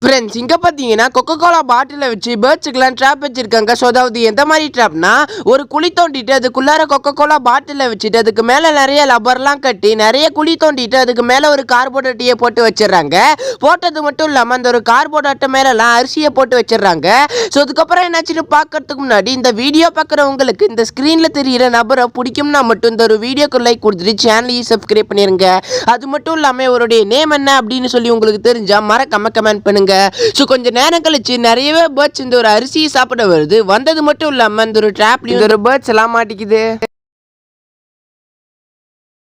Friends இங்கே பார்த்தீங்கன்னா Coca Cola பாட்டிலை வச்சு பேர்ட்ஸுக்கெல்லாம் ட்ராப் வச்சிருக்காங்க. ஸோ அதாவது எந்த மாதிரி ட்ராப்னா, ஒரு குழி தோண்டிட்டு அதுக்குள்ளார கொக்கோ கோலா பாட்டிலை வச்சுட்டு அதுக்கு மேலே நிறைய லப்பர்லாம் கட்டி நிறைய குழி தோண்டிட்டு அதுக்கு மேலே ஒரு கார்போர்ட் அட்டையை போட்டு வச்சிடறாங்க. போட்டது மட்டும் இல்லாமல் அந்த ஒரு கார்போர்ட் அட்டை மேலெல்லாம் அரிசியை போட்டு வச்சிடறாங்க. ஸோ அதுக்கப்புறம் என்னாச்சுன்னு பார்க்கறதுக்கு முன்னாடி இந்த வீடியோ பார்க்குறவங்களுக்கு இந்த ஸ்க்ரீனில் தெரியிற நபரை பிடிக்கும்னா மட்டும் இந்த ஒரு வீடியோக்கு லைக் கொடுத்துட்டு சேனலையும் சப்ஸ்கிரைப் பண்ணிடுங்க. அது மட்டும் இல்லாமல் இவருடைய நேம் என்ன அப்படின்னு சொல்லி உங்களுக்கு தெரிஞ்சால் மறக்காம கமெண்ட் பண்ணுங்க. சோ கொஞ்ச நேரம் கழிச்சு நிறையவே பேர்ட்ஸ் இந்த ஒரு அரிசியை சாப்பிட வருது. வந்தது மட்டும் இல்லாம இந்த ஒரு ட்ராப்லயும் ஒரு பேர்ட்ஸ் எல்லாம் மாட்டிக்குது.